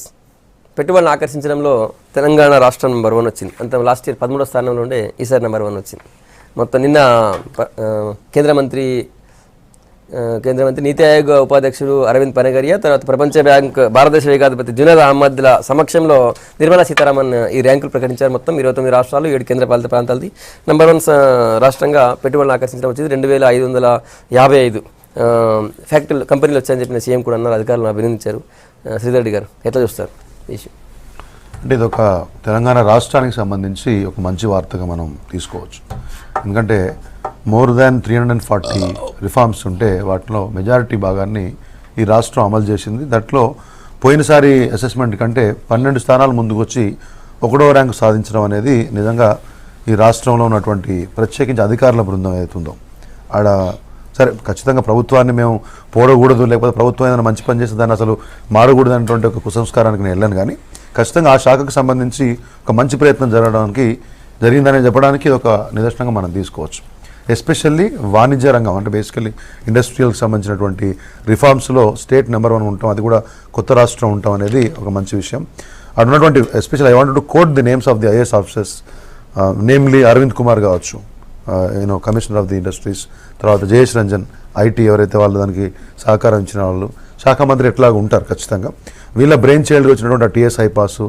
పెట్టుబడులను ఆకర్షించడంలో తెలంగాణ రాష్ట్రం నెంబర్ 1 వచ్చింది. అంత లాస్ట్ ఇయర్ 13వ స్థానంలో ఉండే ఈసారి నెంబర్ 1 వచ్చింది. మొత్తం నిన్న కేంద్ర మంత్రి నీతి ఆయోగ్ ఉపాధ్యక్షుడు అరవింద్ పనగరియా, తర్వాత ప్రపంచ బ్యాంక్ భారతదేశ ఏకాధిపతి జునైద్ అహ్మద్ల సమక్షంలో నిర్మలా సీతారామన్ ఈ ర్యాంకులు ప్రకటించారు. మొత్తం 29 రాష్ట్రాలు, 7 కేంద్రపాలిత ప్రాంతాలది నెంబర్ 1 రాష్ట్రంగా పెట్టుబడులను ఆకర్షించడం వచ్చింది. 2555 ఫ్యాక్టరీలు, కంపెనీలు వచ్చాయని చెప్పిన సీఎం కూడా అన్నారు. అధికారులను అభినందించారు. శ్రీధర్ రెడ్డి గారు ఎట్లా చూస్తారు ఈ విషయం? అంటే ఇది ఒక తెలంగాణ రాష్ట్రానికి సంబంధించి ఒక మంచి వార్తగా మనం తీసుకోవచ్చు. ఎందుకంటే మోర్ దాన్ 340 రిఫార్మ్స్ ఉంటే వాటిలో మెజారిటీ భాగాన్ని ఈ రాష్ట్రం అమలు చేసింది. దాంట్లో పోయినసారి అసెస్మెంట్ కంటే 12 స్థానాలు ముందుకు వచ్చి 1వ ర్యాంకు సాధించడం అనేది నిజంగా ఈ రాష్ట్రంలో ఉన్నటువంటి ప్రత్యేకించి అధికారుల బృందం ఏదైతుందో ఆడ సరే ఖచ్చితంగా ప్రభుత్వాన్ని మేము పోడకూడదు, లేకపోతే ప్రభుత్వం ఏదైనా మంచి పని చేస్తే దాన్ని అసలు మారకూడదు అనేటువంటి ఒక కుసంస్కారానికి నేను వెళ్ళాను. కానీ ఖచ్చితంగా ఆ శాఖకు సంబంధించి ఒక మంచి ప్రయత్నం జరిగిందని చెప్పడానికి ఒక నిదర్శనంగా మనం తీసుకోవచ్చు. ఎస్పెషల్లీ వాణిజ్య రంగం అంటే బేసికలీ ఇండస్ట్రియల్కి సంబంధించినటువంటి రిఫార్మ్స్లో స్టేట్ నెంబర్ 1 ఉంటాం, అది కూడా కొత్త రాష్ట్రం ఉంటాం అనేది ఒక మంచి విషయం. అక్కడ ఉన్నటువంటి especially I want to quote the names of the IAS officers, namely Arvind Kumar కావచ్చు, కమిషనర్ ఆఫ్ ది ఇండస్ట్రీస్, తర్వాత జయేష్ రంజన్ ఐటీ ఎవరైతే వాళ్ళు దానికి సహకారం ఇచ్చిన వాళ్ళు, శాఖ మంత్రి ఎట్లాగా ఉంటారు ఖచ్చితంగా. వీళ్ళ బ్రెయిన్ చైల్డ్గా వచ్చినటువంటి టీఎస్ ఐపాస్,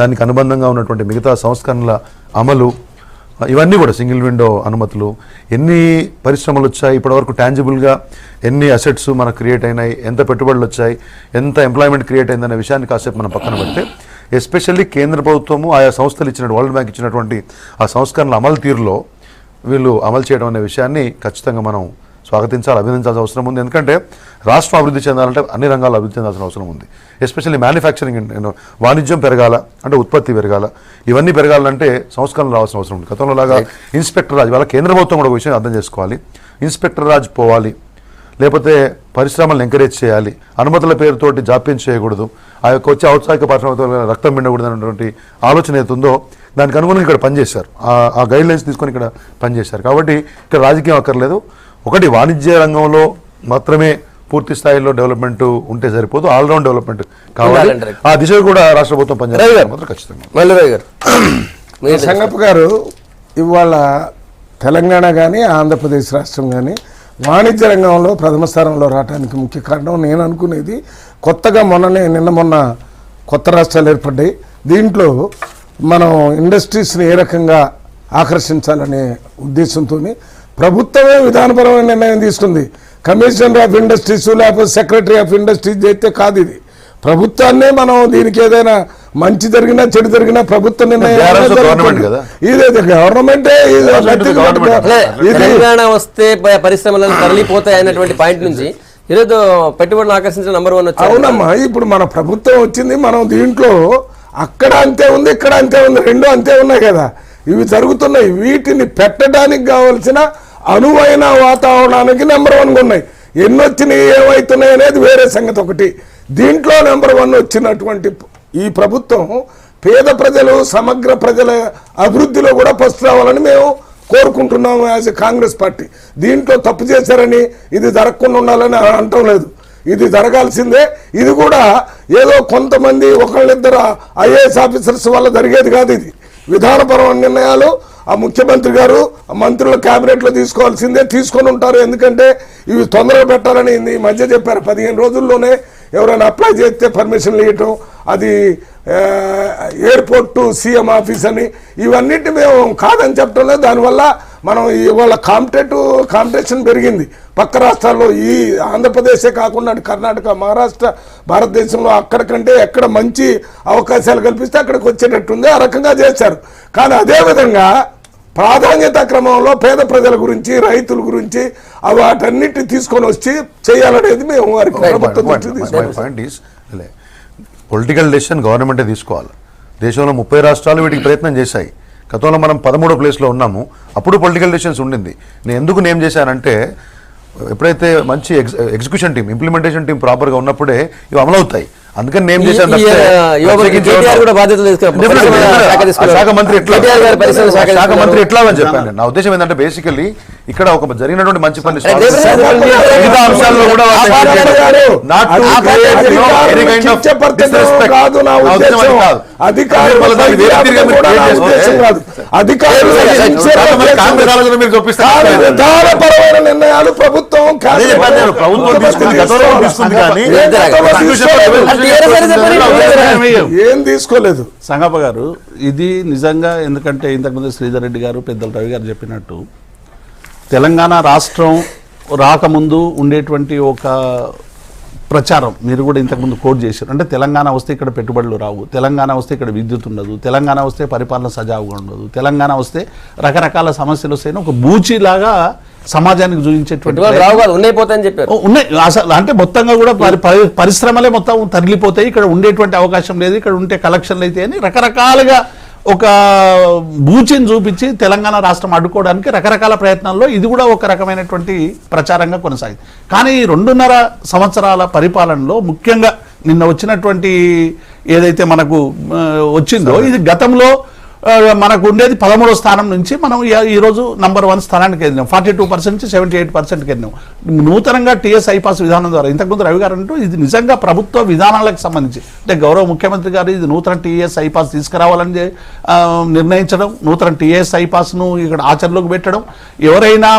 దానికి అనుబంధంగా ఉన్నటువంటి మిగతా సంస్కరణల అమలు, ఇవన్నీ కూడా సింగిల్ విండో అనుమతులు, ఎన్ని పరిశ్రమలు వచ్చాయి ఇప్పటివరకు, ట్యాంజిబుల్గా ఎన్ని అసెట్స్ మనకు క్రియేట్ అయినాయి, ఎంత పెట్టుబడులు వచ్చాయి, ఎంత ఎంప్లాయ్మెంట్ క్రియేట్ అయిందనే విషయాన్ని కాసేపు మనం పక్కన పెడితే ఎస్పెషల్లీ కేంద్ర ప్రభుత్వము ఆయా సంస్థలు ఇచ్చినటువంటి వరల్డ్ బ్యాంక్ ఇచ్చినటువంటి ఆ సంస్కరణల అమలు తీరులో వీళ్ళు అమలు చేయడం అనే విషయాన్ని ఖచ్చితంగా మనం స్వాగతించాలి, అభినందించాల్సిన అవసరం ఉంది. ఎందుకంటే రాష్ట్రం అభివృద్ధి చెందాలంటే అన్ని రంగాల్లో అభివృద్ధి చెందాల్సిన అవసరం ఉంది. ఎస్పెషల్లీ మ్యానుఫ్యాక్చరింగ్, వాణిజ్యం పెరగాల అంటే ఉత్పత్తి పెరగాల, ఇవన్నీ పెరగాలంటే సంస్కరణలు రావాల్సిన అవసరం ఉంది. గతంలో లాగా ఇన్స్పెక్టర్ రాజ్, వాళ్ళ కేంద్ర ప్రభుత్వం కూడా ఒక విషయం అర్థం చేసుకోవాలి, ఇన్స్పెక్టర్ రాజ్ పోవాలి, లేకపోతే పరిశ్రమలను ఎంకరేజ్ చేయాలి, అనుమతుల పేరుతోటి జాప్యం చేయకూడదు, ఆ యొక్క వచ్చే ఔత్సాహిక పరిశ్రమతో రక్తం పిండకూడదు అనేటువంటి ఆలోచన ఏతుందో దానికి అనుగుణంగా ఇక్కడ పనిచేశారు, ఆ గైడ్ లైన్స్ తీసుకొని ఇక్కడ పనిచేశారు. కాబట్టి ఇక్కడ రాజకీయం అక్కర్లేదు. ఒకటి వాణిజ్య రంగంలో మాత్రమే పూర్తి స్థాయిలో డెవలప్మెంట్ ఉంటే సరిపోదు, ఆల్రౌండ్ డెవలప్మెంట్ కావాలి. ఆ దిశగా కూడా రాష్ట్ర ప్రభుత్వం పనిచేయాలి మాత్రం ఖచ్చితంగా. సంగప్ప గారు, ఇవాళ తెలంగాణ కానీ ఆంధ్రప్రదేశ్ రాష్ట్రం కానీ వాణిజ్య రంగంలో ప్రథమ స్థానంలో రావడానికి ముఖ్య కారణం నేను అనుకునేది, కొత్తగా మొన్న కొత్త రాష్ట్రాలు ఏర్పడ్డాయి. దీంట్లో మనం ఇండస్ట్రీస్ని ఏ రకంగా ఆకర్షించాలనే ఉద్దేశంతో ప్రభుత్వమే విధానపరమైన నిర్ణయం తీసుకుంది. కమిషనర్ ఆఫ్ ఇండస్ట్రీస్ లేకపోతే సెక్రటరీ ఆఫ్ ఇండస్ట్రీస్ చేస్తే కాదు, ఇది ప్రభుత్వాన్నే మనం దీనికి ఏదైనా మంచి జరిగినా చెడు జరిగినా ప్రభుత్వ నిర్ణయం. ఇదే గవర్నమెంటే తెలంగాణ వస్తే పరిశ్రమలను తరలిపోతాయి అన్నటువంటి పాయింట్ నుంచి ఈరోజు పెట్టుబడులు ఆకర్షించిన నెంబర్ 1 వచ్చి. అవునమ్మా, ఇప్పుడు మన ప్రభుత్వం వచ్చింది, మనం దీంట్లో అక్కడ అంతే ఉంది, ఇక్కడ అంతే ఉంది, రెండు అంతే ఉన్నాయి కదా, ఇవి జరుగుతున్నాయి. వీటిని పెట్టడానికి కావాల్సిన అనువైన వాతావరణానికి నెంబర్ 1గా ఉన్నాయి. ఎన్ని వచ్చినాయి ఏమవుతున్నాయి అనేది వేరే సంగతి. ఒకటి దీంట్లో నెంబర్ 1 వచ్చినటువంటి ఈ ప్రభుత్వం పేద ప్రజలు సమగ్ర ప్రజల అభివృద్ధిలో కూడా ఫస్ట్ రావాలని మేము కోరుకుంటున్నాము యాజ్ ఎ కాంగ్రెస్ పార్టీ. దీంట్లో తప్పు చేశారని ఇది జరగకుండా ఉండాలని అంటం లేదు, ఇది జరగాల్సిందే. ఇది కూడా ఏదో కొంతమంది ఒకళ్ళిద్దరు ఐఏఎస్ ఆఫీసర్స్ వల్ల జరిగేది కాదు. ఇది విధానపరమైన నిర్ణయాలు ఆ ముఖ్యమంత్రి గారు మంత్రుల క్యాబినెట్లో తీసుకోవాల్సిందే, తీసుకొని ఉంటారు. ఎందుకంటే ఇవి తొందరగా పెట్టాలని ఈ మధ్య చెప్పారు. 15 రోజుల్లోనే ఎవరైనా అప్లై చేస్తే పర్మిషన్లు ఇవ్వటం, అది ఎయిర్పోర్ట్ టు సీఎం ఆఫీస్ అని, ఇవన్నిటి మేము కాదని చెప్పడం లేదు. దానివల్ల మనం ఇవాళ కాంపిటీషన్ పెరిగింది పక్క రాష్ట్రాల్లో. ఈ ఆంధ్రప్రదేశే కాకుండా కర్ణాటక, మహారాష్ట్ర, భారతదేశంలో అక్కడికంటే ఎక్కడ మంచి అవకాశాలు కల్పిస్తే అక్కడికి వచ్చేటట్టుంది. ఆ రకంగా చేశారు. కానీ అదేవిధంగా ప్రాధాన్యత క్రమంలో పేద ప్రజల గురించి, రైతుల గురించి వాటన్నిటిని తీసుకొని వచ్చి చేయాలనేది మేము వారికి ప్రభుత్వం పొలిటికల్ డెసిషన్ గవర్నమెంటే తీసుకోవాలి. దేశంలో 30 రాష్ట్రాలు వీటికి ప్రయత్నం చేశాయి. గతంలో మనం 13వ ప్లేస్లో ఉన్నాము. అప్పుడు పొలిటికల్ డెసిషన్స్ ఉండింది. నేను ఎందుకు నేమ్ చేశానంటే ఎప్పుడైతే మంచి ఎగ్జిక్యూషన్ టీం, ఇంప్లిమెంటేషన్ టీం ప్రాపర్గా ఉన్నప్పుడే ఇవి అమలవుతాయి. అందుకని నేమ్ చేశాను. శాఖ మంత్రి ఎట్లా అని చెప్పాను. నా ఉద్దేశం ఏంటంటే బేసికల్లీ ఇక్కడ ఒక జరిగినటువంటి మంచి పని మిగతా అంశాల్లో కూడా మీరు విధానపరమైన నిర్ణయాలు ప్రభుత్వం ఏం తీసుకోలేదు. సంగప్ప గారు, ఇది నిజంగా ఎందుకంటే ఇంతకుముందు శ్రీధర్ రెడ్డి గారు, పెద్దల రవి గారు చెప్పినట్టు తెలంగాణ రాష్ట్రం రాకముందు ఉండేటువంటి ఒక ప్రచారం మీరు కూడా ఇంతకుముందు కోట్ చేశారు. అంటే తెలంగాణ వస్తే ఇక్కడ పెట్టుబడులు రావు, తెలంగాణ వస్తే ఇక్కడ విద్యుత్ ఉండదు, తెలంగాణ వస్తే పరిపాలన సజావుగా ఉండదు, తెలంగాణ వస్తే రకరకాల సమస్యలు వస్తాయని ఒక బూచిలాగా సమాజానికి చూపించేటువంటి ఉన్నాయి. అసలు అంటే మొత్తంగా కూడా పరిశ్రమలే మొత్తం తరలిపోతాయి, ఇక్కడ ఉండేటువంటి అవకాశం లేదు, ఇక్కడ ఉంటే కలెక్షన్లు అయితే అని రకరకాలుగా ఒక బూచిని చూపించి తెలంగాణ రాష్ట్రం అడ్డుకోవడానికి రకరకాల ప్రయత్నాల్లో ఇది కూడా ఒక రకమైనటువంటి ప్రచారంగా కొనసాగింది. కానీ 2.5 సంవత్సరాల పరిపాలనలో ముఖ్యంగా నిన్న వచ్చినటువంటి ఏదైతే మనకు వచ్చిందో ఇది గతంలో మనకు ఉండేది 13వ స్థానం నుంచి మనం ఈరోజు నంబర్ 1 స్థానానికి వెళ్ళినాం. 42% నుంచి 78%కి వెళ్ళినాం. నూతనంగా టీఎస్ ఐపాస్ విధానం ద్వారా ఇంతకుముందు రవి గారు అంటూ ఇది నిజంగా ప్రభుత్వ విధానాలకు సంబంధించి అంటే గౌరవ ముఖ్యమంత్రి గారు ఇది నూతన టీఎస్ ఐపాస్ తీసుకురావాలని నిర్ణయించడం, నూతన టీఎస్ ఐపాస్ను ఇక్కడ ఆచరణలోకి పెట్టడం, ఎవరైనా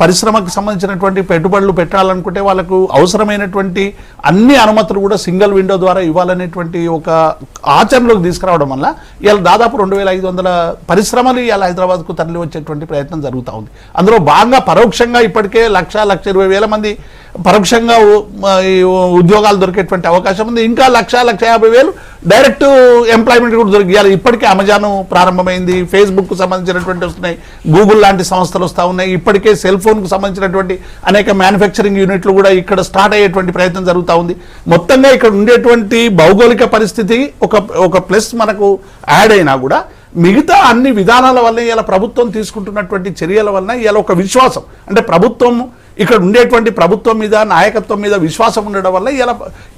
పరిశ్రమకు సంబంధించినటువంటి పెట్టుబడులు పెట్టాలనుకుంటే వాళ్ళకు అవసరమైనటువంటి అన్ని అనుమతులు కూడా సింగిల్ విండో ద్వారా ఇవ్వాలనేటువంటి ఒక ఆచరణలోకి తీసుకురావడం వల్ల ఇలా దాదాపు 2500 పరిశ్రమలు ఇవాళ హైదరాబాద్కు తరలి వచ్చేటువంటి ప్రయత్నం జరుగుతూ ఉంది. అందులో బాగా పరోక్షంగా ఇప్పటికే 1,20,000 మంది పరోక్షంగా ఉద్యోగాలు దొరికేటువంటి అవకాశం ఉంది. ఇంకా 1,50,000 డైరెక్ట్ ఎంప్లాయ్మెంట్ కూడా దొరికియాలి. ఇప్పటికే అమెజాన్ ప్రారంభమైంది, ఫేస్బుక్ సంబంధించినటువంటి వస్తున్నాయి, గూగుల్ లాంటి సంస్థలు వస్తూ ఉన్నాయి. ఇప్పటికే సెల్ ఫోన్కు సంబంధించినటువంటి అనేక మ్యానుఫ్యాక్చరింగ్ యూనిట్లు కూడా ఇక్కడ స్టార్ట్ అయ్యేటువంటి ప్రయత్నం జరుగుతూ ఉంది. మొత్తంగా ఇక్కడ ఉండేటువంటి భౌగోళిక పరిస్థితి ఒక ప్లస్ మనకు యాడ్ అయినా కూడా మిగతా అన్ని విధానాల వల్ల ఇలా ప్రభుత్వం తీసుకుంటున్నటువంటి చర్యల వలన ఇలా ఒక విశ్వాసం అంటే ప్రభుత్వం ఇక్కడ ఉండేటువంటి ప్రభుత్వం మీద నాయకత్వం మీద విశ్వాసం ఉండడం వల్ల ఇలా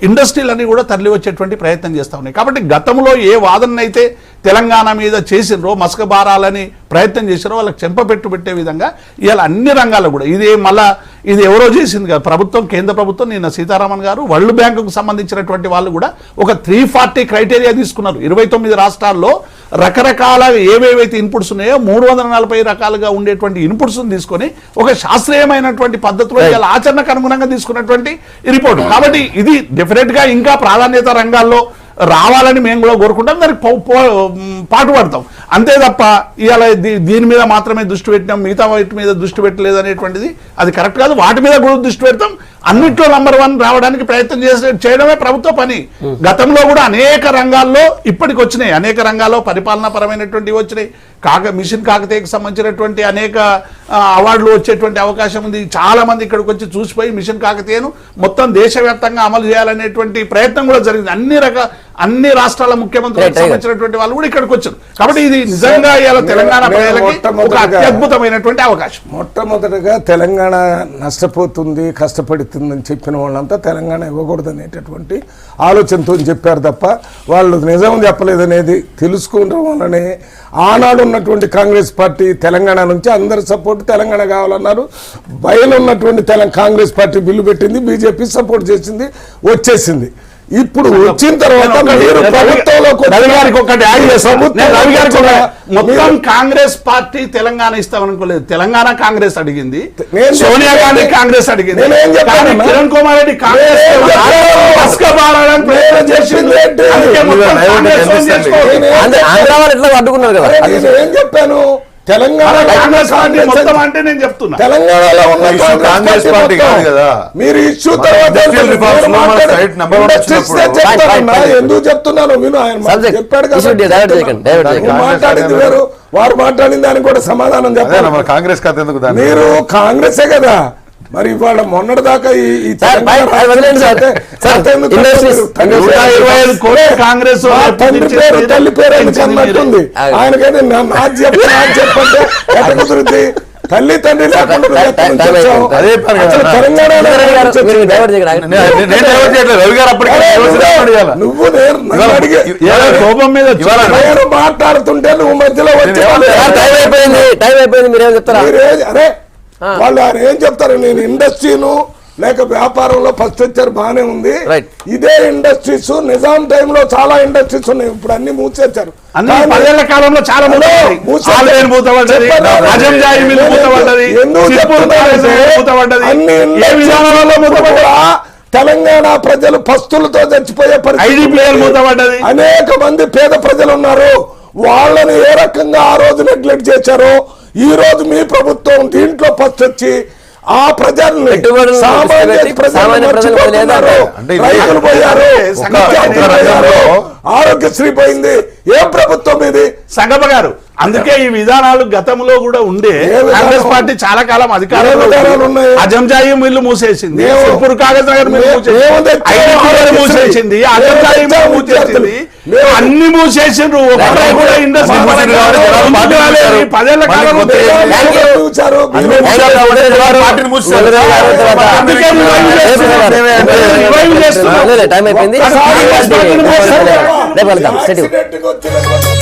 ఇండస్ట్రీలన్నీ కూడా తరలి వచ్చేటువంటి ప్రయత్నం చేస్తూ ఉన్నాయి. కాబట్టి గతంలో ఏ వాదనైతే తెలంగాణ మీద చేసినరో మసకబారాలని ప్రయత్నం చేసినో వాళ్ళకి చెంపపెట్టు పెట్టే విధంగా ఇవాళ అన్ని రంగాల్లో కూడా ఇది ఎవరో చేసింది కదా ప్రభుత్వం, కేంద్ర ప్రభుత్వం. నిన్న సీతారామన్ గారు వరల్డ్ బ్యాంకుకు సంబంధించినటువంటి వాళ్ళు కూడా ఒక 340 క్రైటీరియా తీసుకున్నారు. 29 రాష్ట్రాల్లో రకరకాల ఏవేవైతే ఇన్పుట్స్ ఉన్నాయో 340 రకాలుగా ఉండేటువంటి ఇన్పుట్స్ తీసుకొని ఒక శాస్త్రీయమైనటువంటి పద్ధతిలో ఇలా ఆచరణకు అనుగుణంగా తీసుకున్నటువంటి రిపోర్ట్. కాబట్టి ఇది డెఫినెట్ గా ఇంకా ప్రాధాన్యత రంగాల్లో రావాలని మేము కూడా కోరుకుంటాం, దానికి పాటుపడతాం. అంతే తప్ప ఇవాళ దీని మీద మాత్రమే దృష్టి పెట్టినాం, మిగతా వాటి మీద దృష్టి పెట్టలేదు అనేటువంటిది అది కరెక్ట్ కాదు. వాటి మీద కూడా దృష్టి పెడతాం. అన్నిట్లో నంబర్ 1 రావడానికి ప్రయత్నం చేయడమే ప్రభుత్వ పని. గతంలో కూడా అనేక రంగాల్లో ఇప్పటికి వచ్చినాయి, అనేక రంగాల్లో పరిపాలనా పరమైనటువంటివి వచ్చినాయి. మిషన్ కాకతీయకు సంబంధించినటువంటి అనేక అవార్డులు వచ్చేటువంటి అవకాశం ఉంది. చాలా మంది ఇక్కడికి వచ్చి చూసిపోయి మిషన్ కాకతీయను మొత్తం దేశవ్యాప్తంగా అమలు చేయాలనేటువంటి ప్రయత్నం కూడా జరిగింది. అన్ని రాష్ట్రాల ముఖ్యమంత్రులకు Right, right. సంబంధించినటువంటి వాళ్ళు కూడా ఇక్కడికి వచ్చారు. కాబట్టి ఇది నిజంగా ఇవాళ తెలంగాణ నేను ప్రజలకి ఒక మొట్టమొదటిగా- అత్యద్భుతమైనటువంటి అవకాశం. మొట్టమొదటిగా తెలంగాణ నష్టపోతుంది కష్టపడుతుందని చెప్పిన వాళ్ళంతా తెలంగాణ ఇవ్వకూడదు అనేటటువంటి ఆలోచనతో చెప్పారు తప్ప వాళ్ళు నిజం చెప్పలేదనేది తెలుసుకోవడం వల్లనే ఆనాడు ఉన్నటువంటి కాంగ్రెస్ పార్టీ తెలంగాణ నుంచి అందరి సపోర్ట్ తెలంగాణ కావాలన్నారు. బయలు ఉన్నటువంటి కాంగ్రెస్ పార్టీ బిల్లు పెట్టింది, బీజేపీ సపోర్ట్ చేసింది, వచ్చేసింది. ఇప్పుడు వచ్చిన తర్వాత మీరు ప్రభుత్వంలోకి వచ్చి- రవి గారికి ఒకటి యాడ్ చేస్తాను. ప్రభుత్వం నేను రవి గారికి ఒక- మొత్తం మీరు- కాంగ్రెస్ పార్టీ తెలంగాణ ఇస్తామనుకోలేదు. తెలంగాణ కాంగ్రెస్ అడిగింది, నేను సోనియా చెప్పేది- గాంధీ కాంగ్రెస్ అడిగింది, నేనేం చెప్పాను కానీ అన్నా? కిరణ్ కుమార్ రెడ్డి కాంగ్రెస్ నేనేం చెప్పాను? పసుకబారడానికి ప్రయత్నం నేను చేసింది. చెప్పింది ఏంటి? అందుకే మొత్తం మీరు కాంగ్రెస్ దయచేసి ఓన్ చేసుకోవాలి. నేను ఏం ఆంధ్ర వాళ్ళు ఎట్లా అడ్డుకున్నారు కదా అరే, అది నేను ఏం చెప్పాను? తెలంగాణ కాంగ్రెస్ పార్టీ మొత్తం అంటే నేను చెప్తున్నా. తెలంగాణలో ఉన్న ఇష్యూ కాంగ్రెస్ పార్టీ మొత్తం. కాదు కదా. మీరు ఇష్యూ మన తర్వాత ఇండస్ట్రియల్ రిఫార్మ్స్ లో మన సైట్ నెంబర్ వన్ ఇండస్ట్రీస్ వచ్చినప్పుడు- చెప్తానన్నా, Right, right. ఎందుకు చెప్తున్నాను విను. ఆయన Subject. చెప్పాడు Issue కాబట్టి divert చేయకండి, చెప్తున్నా. divert చేయకండి. నువ్వు మాట్లాడింది వేరు, వారు మాట్లాడిన దానికి కూడా సమాధానం అదే చెప్పాలి. మన కాంగ్రెస్ కథ ఎందుకు దాన్ని మీరు కాంగ్రెసే కదా మరి ఇవాళ మొన్నటి దాకా ఈ సార్, తెలంగాణ వదిలేండి సార్. సార్, అంత ఎందుకు ఇండస్ట్రీస్- తండ్రి పేరు- 125 కోట్ల కాంగ్రెస్ మా వాళ్ళు తండ్రి ఎప్పుడు పేరు ఇచ్చేది తల్లి పేరు ఎందుకు పెంచింది అన్నట్టుంది. మీరే. ఆయనకైతే నాకు చెప్పంటే ఎట్ట కుదురుద్ది? తల్లి తండ్రి లేకుండా నువ్వు ఎక్కడి నుంచి వచ్చావు? అదే పని కదా. అసలు తెలంగాణలో రవి గారు, నుంచి మీరు వచ్చింది. divert చేయకండి. నేను డైవర్ట్ చేయట్లేదు. రవి గారు అప్పటికే అరే, డైవర్ట్ చేయమని అడిగాల. నువ్వు నన్ను అడిగే ఏదో కోపం మీద ఇవాళ నేను మాట్లాడుతుంటే నువ్వు మధ్యలో వచ్చి సార్, టైం అయిపోయింది మీరేం చెప్తారా? అరే వాళ్ళు ఆయన ఏం చెప్తారు? నేను ఇండస్ట్రీను లేక వ్యాపారంలో ఫస్ట్ వచ్చారు బాగానే ఉంది. Right. ఇదే ఇండస్ట్రీస్ నిజాం టైంలో చాలా ఇండస్ట్రీస్ ఉన్నాయి, ఇప్పుడు అన్ని మూసేచ్చారు. అన్ని 10 ఏళ్ల కాలంలో చాలా మూసేశారు. ఆల్వేర్ మూతపడ్డది, చెప్పండి. అజంజాయి మిల్లు మూతపడ్డది, ఎందుకు సిర్పూర్ చెప్తున్నారు ప్యాలెస్ అంటే మూతపడ్డది. అన్ని ఏ ఇండస్ట్రీస్ విధానాలలో మూతపడ్డా? తెలంగాణ ప్రజలు పస్తులతో చచ్చిపోయే IDPL మూతపడ్డది. అనేక మంది పేద ప్రజలు ఉన్నారు. వాళ్ళని ఏ రకంగా ఆ రోజు నెగ్లెక్ట్ చేశారో ఈ రోజు మీ ప్రభుత్వం దీంట్లో ఫస్ట్ వచ్చి ఆ ప్రజల్ని పెట్టుబడులను సామాన్య దృష్టి పెట్టి సామాన్య ప్రజలు మర్చిపోతున్నారు. అంటే ఇది రైతులు పోయారు, ఒక విద్యార్థులు పోయారు, రంగంలో ఆరోగ్యశ్రీ పోయింది. ఏం ప్రభుత్వం ఇది? సంగప్ప గారు, అందుకే ఈ విధానాలు గతంలో కూడా ఉండే. ఏ విధానం? కాంగ్రెస్ పార్టీ చాలా కాలం అధికారంలో ఏ విధానాలు ఉన్నాయి? అజంజాయి మిల్లు మూసేసింది, మేము- సిర్పూర్ కాగజ్ నగర్ మిల్లు మేము మూసేసింది, తెచ్చాము, IDPL ఆరోగ్యశ్రీ. మూసేసింది, మేము అజంజాయి మిల్లు తెచ్చాము, మూసేసింది, మేము- అన్ని మూసేసిండ్రు. ఒకటే కూడా ఇండస్ట్రీ మనం పరంగా మూసేసిండ్రు కాబట్టి ముందుకు జనాలు రాలేదు. పార్టీ ఈ 10 ఏళ్ల మళ్ళీ కాలంలో కొత్త దేశాలు Thank you. చూశారు. అన్ని మీరు మూసేశారు. పార్టీని మూసేశారు. అందుకే రివైవ్ చేస్తున్నాం. టైం అయిపోయింది ఒకసారి రేపు వెళ్దాం. యాక్సిడెంట్కి వచ్చినటువంటి